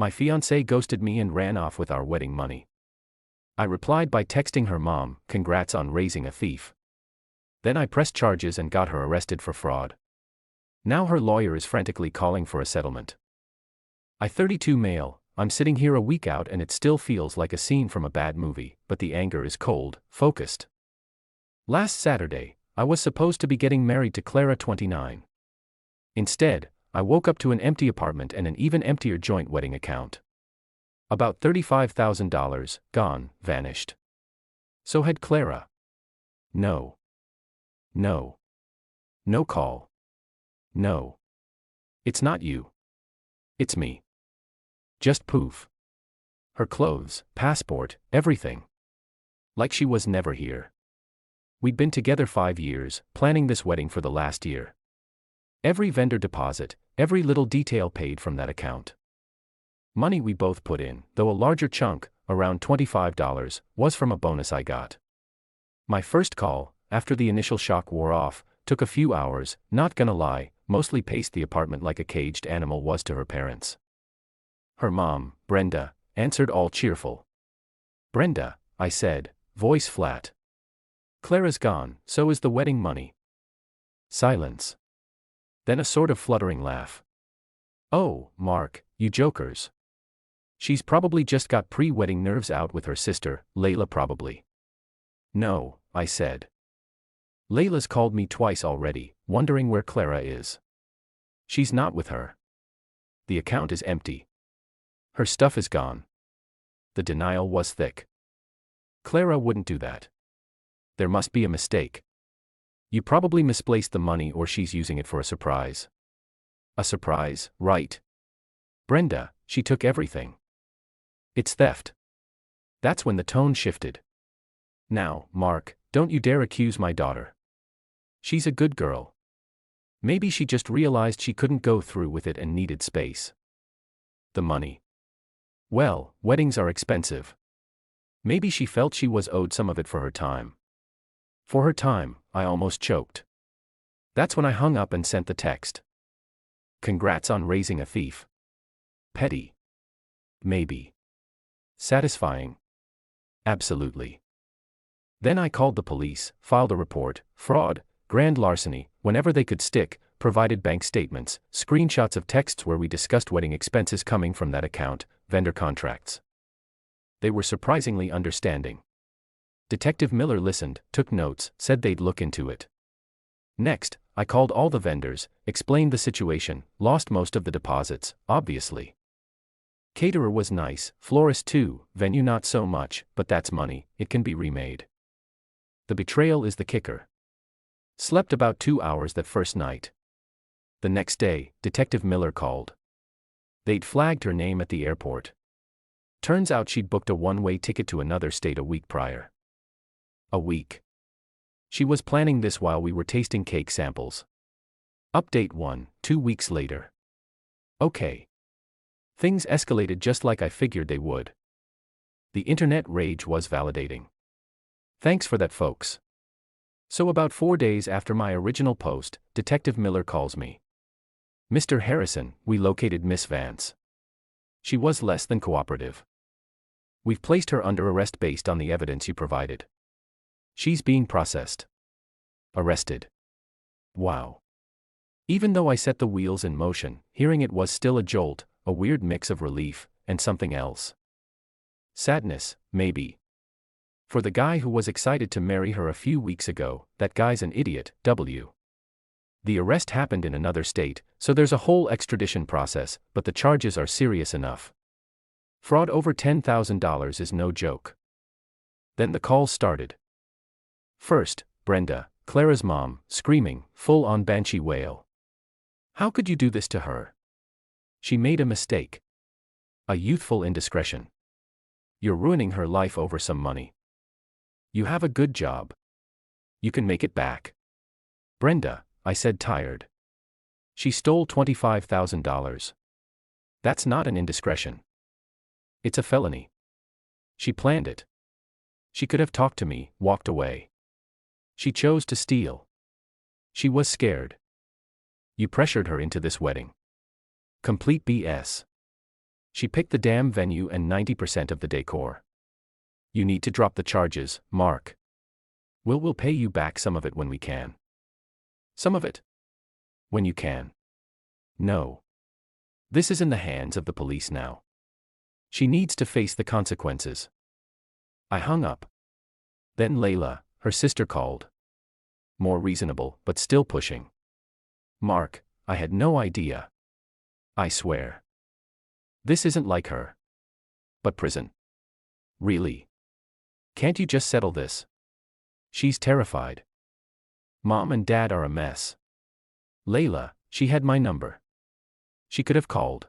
My fiancée ghosted me and ran off with our wedding money. I replied by texting her mom, "Congrats on raising a thief." Then I pressed charges and got her arrested for fraud. Now her lawyer is frantically calling for a settlement. I 32 male, I'm sitting here a week out and it still feels like a scene from a bad movie, but the anger is cold, focused. Last Saturday, I was supposed to be getting married to Clara, 29. Instead, I woke up to an empty apartment and an even emptier joint wedding account. About $35,000, gone, vanished. So had Clara. No. No. No call. No. It's not you. It's me. Just poof. Her clothes, passport, everything. Like she was never here. We'd been together 5 years, planning this wedding for the last year. Every vendor deposit, every little detail paid from that account. Money we both put in, though a larger chunk, around $25, was from a bonus I got. My first call, after the initial shock wore off, took a few hours, not gonna lie, mostly paced the apartment like a caged animal was to her parents. Her mom, Brenda, answered all cheerful. "Brenda," I said, voice flat. "Clara's gone, so is the wedding money." Silence. Then a sort of fluttering laugh. "Oh, Mark, you jokers. She's probably just got pre-wedding nerves out with her sister, Layla probably." "No," I said. "Layla's called me twice already, wondering where Clara is. She's not with her. The account is empty. Her stuff is gone." The denial was thick. "Clara wouldn't do that. There must be a mistake. You probably misplaced the money or she's using it for a surprise." "A surprise, right? Brenda, she took everything. It's theft." That's when the tone shifted. "Now, Mark, don't you dare accuse my daughter. She's a good girl. Maybe she just realized she couldn't go through with it and needed space." "The money. Well, weddings are expensive. Maybe she felt she was owed some of it for her time." For her time, I almost choked. That's when I hung up and sent the text. "Congrats on raising a thief. Petty. Maybe. Satisfying. Absolutely." Then I called the police, filed a report, fraud, grand larceny, whenever they could stick, provided bank statements, screenshots of texts where we discussed wedding expenses coming from that account, vendor contracts. They were surprisingly understanding. Detective Miller listened, took notes, said they'd look into it. Next, I called all the vendors, explained the situation, lost most of the deposits, obviously. Caterer was nice, florist too, venue not so much, but that's money, it can be remade. The betrayal is the kicker. Slept about 2 hours that first night. The next day, Detective Miller called. They'd flagged her name at the airport. Turns out she'd booked a one-way ticket to another state a week prior. A week. She was planning this while we were tasting cake samples. Update 1, 2 weeks later. Okay. Things escalated just like I figured they would. The internet rage was validating. Thanks for that, folks. So about 4 days after my original post, Detective Miller calls me. "Mr. Harrison, we located Miss Vance. She was less than cooperative. We've placed her under arrest based on the evidence you provided. She's being processed." Arrested. Wow. Even though I set the wheels in motion, hearing it was still a jolt, a weird mix of relief, and something else. Sadness, maybe. For the guy who was excited to marry her a few weeks ago, that guy's an idiot, W. The arrest happened in another state, so there's a whole extradition process, but the charges are serious enough. Fraud over $10,000 is no joke. Then the calls started. First, Brenda, Clara's mom, screaming, full-on banshee wail. "How could you do this to her? She made a mistake. A youthful indiscretion. You're ruining her life over some money. You have a good job. You can make it back." "Brenda," I said, tired. "She stole $25,000. That's not an indiscretion. It's a felony. She planned it. She could have talked to me, walked away. She chose to steal. She was scared. You pressured her into this wedding. Complete BS. She picked the damn venue and 90% of the decor. You need to drop the charges, Mark. We'll pay you back some of it when we can. Some of it? When you can. No. This is in the hands of the police now. She needs to face the consequences. I hung up. Then Layla, her sister, called. More reasonable, but still pushing. Mark, I had no idea. I swear. This isn't like her. But prison. Really? Can't you just settle this? She's terrified. Mom and Dad are a mess. Layla, she had my number. She could have called.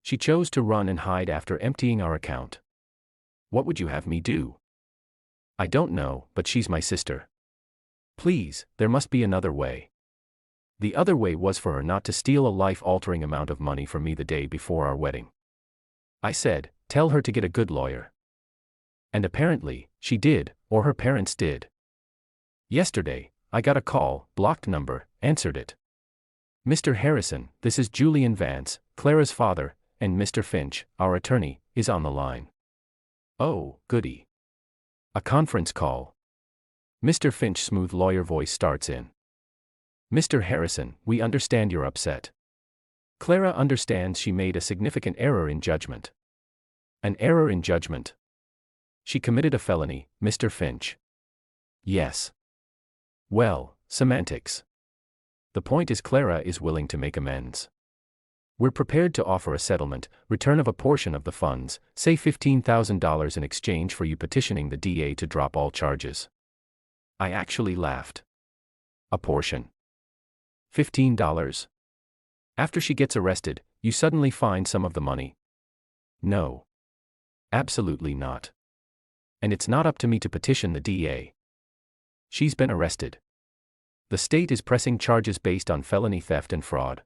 She chose to run and hide after emptying our account. What would you have me do? I don't know, but she's my sister. Please, there must be another way. The other way was for her not to steal a life-altering amount of money from me the day before our wedding. I said, tell her to get a good lawyer. And apparently, she did, or her parents did. Yesterday, I got a call, blocked number, answered it. Mr. Harrison, this is Julian Vance, Clara's father, and Mr. Finch, our attorney, is on the line. Oh, goody. A conference call. Mr. Finch's smooth lawyer voice starts in. Mr. Harrison, we understand you're upset. Clara understands she made a significant error in judgment. An error in judgment. She committed a felony, Mr. Finch. Yes. Well, semantics. The point is Clara is willing to make amends. We're prepared to offer a settlement, return of a portion of the funds, say $15,000 in exchange for you petitioning the DA to drop all charges. I actually laughed. A portion. $15. After she gets arrested, you suddenly find some of the money. No. Absolutely not. And it's not up to me to petition the DA. She's been arrested. The state is pressing charges based on felony theft and fraud.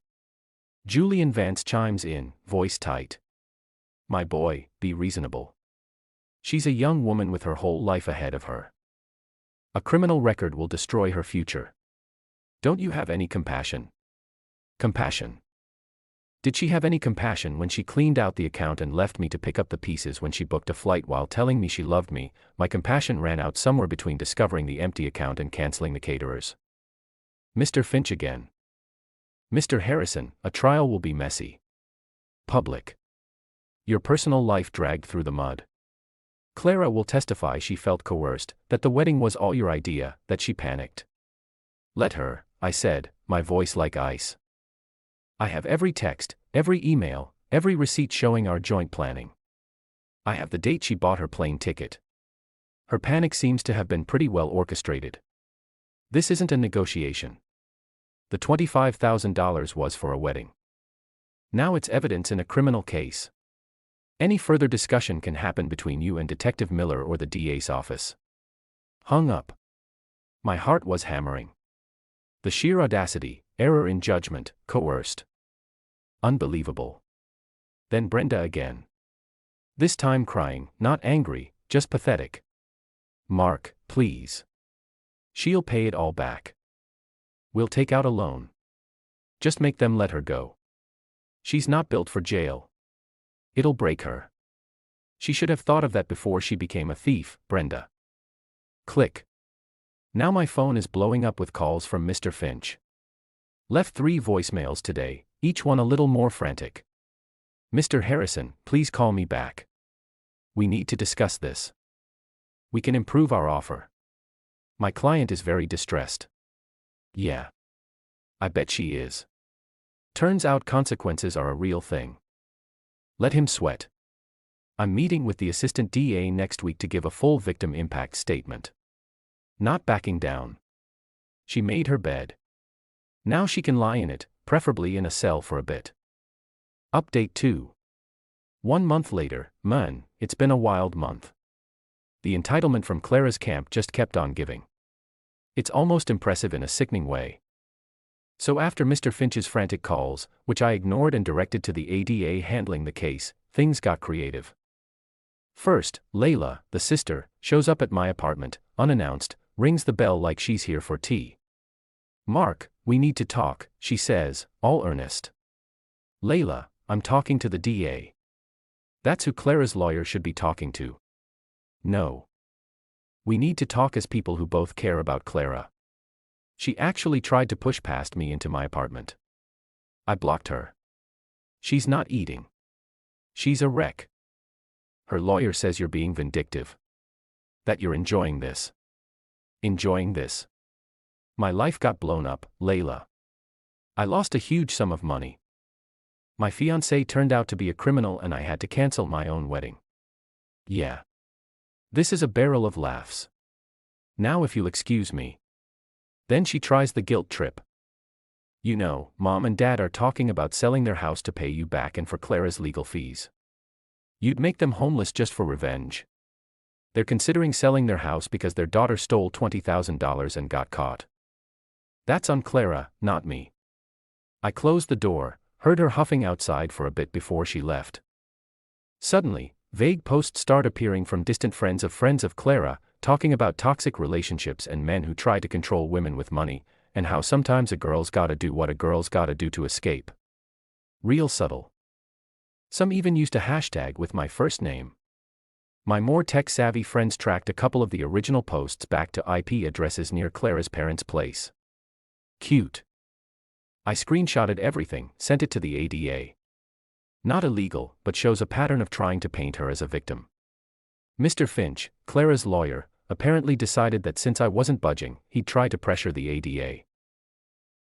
Julian Vance chimes in, voice tight. My boy, be reasonable. She's a young woman with her whole life ahead of her. A criminal record will destroy her future. Don't you have any compassion? Compassion. Did she have any compassion when she cleaned out the account and left me to pick up the pieces when she booked a flight while telling me she loved me? My compassion ran out somewhere between discovering the empty account and canceling the caterers. Mr. Finch again. Mr. Harrison, a trial will be messy. Public. Your personal life dragged through the mud. Clara will testify she felt coerced, that the wedding was all your idea, that she panicked. Let her, I said, my voice like ice. I have every text, every email, every receipt showing our joint planning. I have the date she bought her plane ticket. Her panic seems to have been pretty well orchestrated. This isn't a negotiation. The $25,000 was for a wedding. Now it's evidence in a criminal case. Any further discussion can happen between you and Detective Miller or the DA's office. Hung up. My heart was hammering. The sheer audacity, error in judgment, coerced. Unbelievable. Then Brenda again. This time crying, not angry, just pathetic. Mark, please. She'll pay it all back. We'll take out a loan. Just make them let her go. She's not built for jail. It'll break her. She should have thought of that before she became a thief, Brenda. Click. Now my phone is blowing up with calls from Mr. Finch. Left 3 voicemails today, each one a little more frantic. Mr. Harrison, please call me back. We need to discuss this. We can improve our offer. My client is very distressed. Yeah. I bet she is. Turns out consequences are a real thing. Let him sweat. I'm meeting with the assistant DA next week to give a full victim impact statement. Not backing down. She made her bed. Now she can lie in it, preferably in a cell for a bit. Update 2. 1 month later, man, it's been a wild month. The entitlement from Clara's camp just kept on giving. It's almost impressive in a sickening way. So after Mr. Finch's frantic calls, which I ignored and directed to the ADA handling the case, things got creative. First, Layla, the sister, shows up at my apartment, unannounced, rings the bell like she's here for tea. Mark, we need to talk, she says, all earnest. Layla, I'm talking to the DA. That's who Clara's lawyer should be talking to. No. We need to talk as people who both care about Clara. She actually tried to push past me into my apartment. I blocked her. She's not eating. She's a wreck. Her lawyer says you're being vindictive. That you're enjoying this. Enjoying this. My life got blown up, Layla. I lost a huge sum of money. My fiancé turned out to be a criminal and I had to cancel my own wedding. Yeah. This is a barrel of laughs. Now if you'll excuse me. Then she tries the guilt trip. You know, Mom and Dad are talking about selling their house to pay you back and for Clara's legal fees. You'd make them homeless just for revenge. They're considering selling their house because their daughter stole $20,000 and got caught. That's on Clara, not me. I closed the door, heard her huffing outside for a bit before she left. Suddenly, vague posts start appearing from distant friends of Clara, talking about toxic relationships and men who try to control women with money, and how sometimes a girl's gotta do what a girl's gotta do to escape. Real subtle. Some even used a hashtag with my first name. My more tech-savvy friends tracked a couple of the original posts back to IP addresses near Clara's parents' place. Cute. I screenshotted everything, sent it to the ADA. Not illegal, but shows a pattern of trying to paint her as a victim. Mr. Finch, Clara's lawyer, apparently decided that since I wasn't budging, he'd try to pressure the ADA.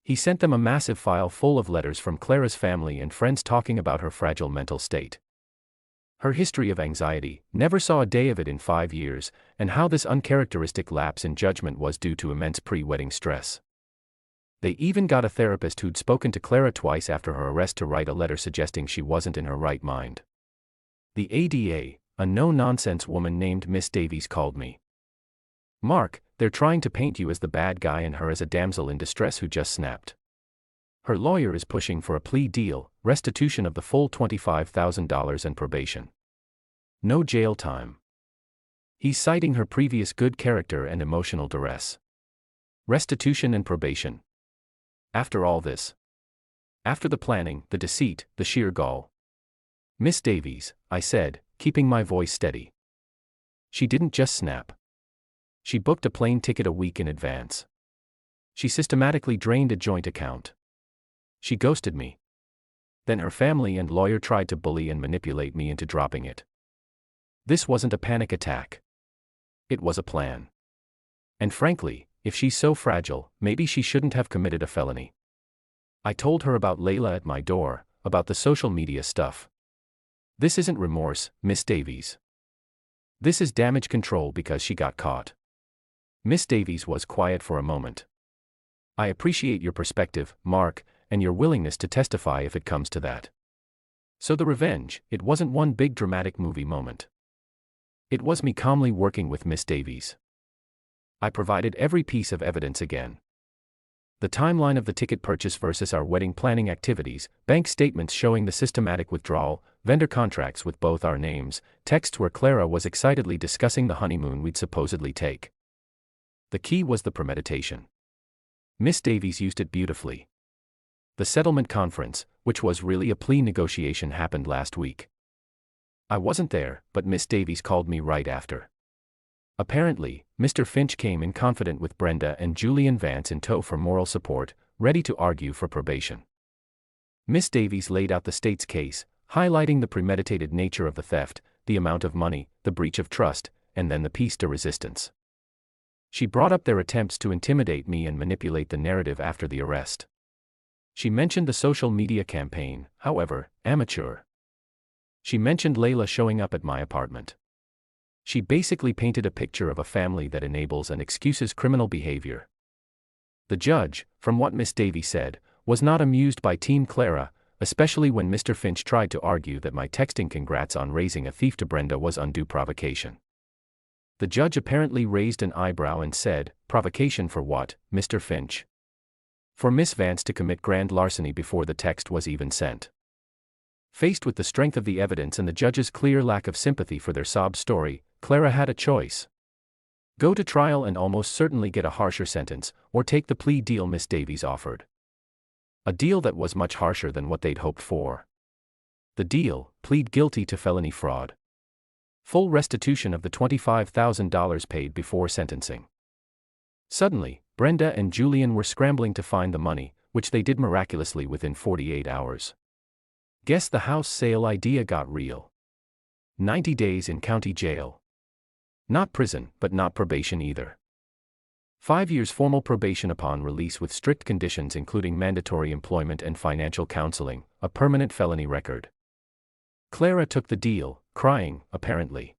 He sent them a massive file full of letters from Clara's family and friends talking about her fragile mental state. Her history of anxiety, never saw a day of it in 5 years, and how this uncharacteristic lapse in judgment was due to immense pre-wedding stress. They even got a therapist who'd spoken to Clara twice after her arrest to write a letter suggesting she wasn't in her right mind. The ADA, a no-nonsense woman named Miss Davies, called me. Mark, they're trying to paint you as the bad guy and her as a damsel in distress who just snapped. Her lawyer is pushing for a plea deal, restitution of the full $25,000 and probation. No jail time. He's citing her previous good character and emotional duress. Restitution and probation. After all this. After the planning, the deceit, the sheer gall. Miss Davies, I said, keeping my voice steady. She didn't just snap. She booked a plane ticket a week in advance. She systematically drained a joint account. She ghosted me. Then her family and lawyer tried to bully and manipulate me into dropping it. This wasn't a panic attack. It was a plan. And frankly, if she's so fragile, maybe she shouldn't have committed a felony. I told her about Layla at my door, about the social media stuff. This isn't remorse, Miss Davies. This is damage control because she got caught. Miss Davies was quiet for a moment. I appreciate your perspective, Mark, and your willingness to testify if it comes to that. So the revenge, it wasn't one big dramatic movie moment. It was me calmly working with Miss Davies. I provided every piece of evidence again. The timeline of the ticket purchase versus our wedding planning activities, bank statements showing the systematic withdrawal, vendor contracts with both our names, texts where Clara was excitedly discussing the honeymoon we'd supposedly take. The key was the premeditation. Miss Davies used it beautifully. The settlement conference, which was really a plea negotiation, happened last week. I wasn't there, but Miss Davies called me right after. Apparently, Mr. Finch came in confident with Brenda and Julian Vance in tow for moral support, ready to argue for probation. Miss Davies laid out the state's case, highlighting the premeditated nature of the theft, the amount of money, the breach of trust, and then the piece de resistance. She brought up their attempts to intimidate me and manipulate the narrative after the arrest. She mentioned the social media campaign, however, amateur. She mentioned Layla showing up at my apartment. She basically painted a picture of a family that enables and excuses criminal behavior. The judge, from what Miss Davies said, was not amused by Team Clara, especially when Mr. Finch tried to argue that my texting congrats on raising a thief to Brenda was undue provocation. The judge apparently raised an eyebrow and said, "Provocation for what, Mr. Finch?" For Miss Vance to commit grand larceny before the text was even sent. Faced with the strength of the evidence and the judge's clear lack of sympathy for their sob story, Clara had a choice. Go to trial and almost certainly get a harsher sentence, or take the plea deal Miss Davies offered. A deal that was much harsher than what they'd hoped for. The deal: plead guilty to felony fraud. Full restitution of the $25,000 paid before sentencing. Suddenly, Brenda and Julian were scrambling to find the money, which they did miraculously within 48 hours. Guess the house sale idea got real. 90 days in county jail. Not prison, but not probation either. 5 years formal probation upon release with strict conditions including mandatory employment and financial counseling, a permanent felony record. Clara took the deal, crying, apparently.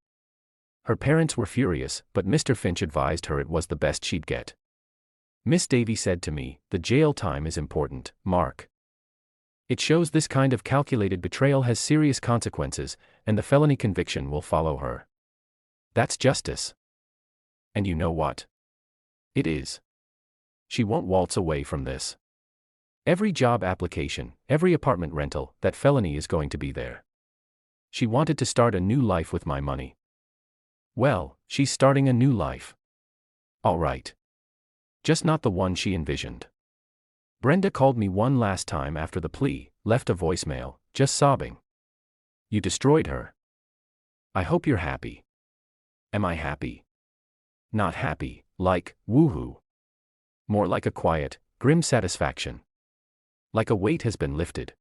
Her parents were furious, but Mr. Finch advised her it was the best she'd get. Miss Davy said to me, "The jail time is important, Mark. It shows this kind of calculated betrayal has serious consequences, and the felony conviction will follow her. That's justice. And you know what? It is. She won't waltz away from this. Every job application, every apartment rental, that felony is going to be there. She wanted to start a new life with my money. Well, she's starting a new life. All right. Just not the one she envisioned." Brenda called me one last time after the plea, left a voicemail, just sobbing. "You destroyed her. I hope you're happy." Am I happy? Not happy, like, woohoo. More like a quiet, grim satisfaction. Like a weight has been lifted.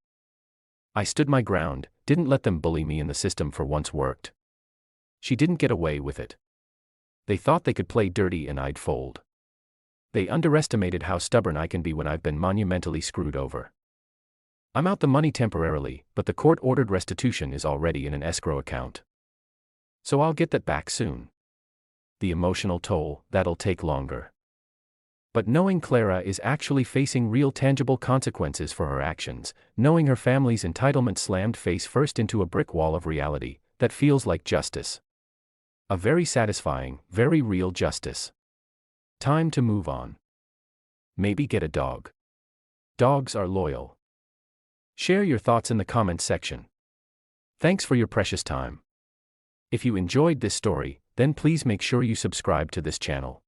I stood my ground, didn't let them bully me, and the system for once worked. She didn't get away with it. They thought they could play dirty and I'd fold. They underestimated how stubborn I can be when I've been monumentally screwed over. I'm out the money temporarily, but the court-ordered restitution is already in an escrow account. So I'll get that back soon. The emotional toll, that'll take longer. But knowing Clara is actually facing real tangible consequences for her actions, knowing her family's entitlement slammed face first into a brick wall of reality, that feels like justice. A very satisfying, very real justice. Time to move on. Maybe get a dog. Dogs are loyal. Share your thoughts in the comments section. Thanks for your precious time. If you enjoyed this story, then please make sure you subscribe to this channel.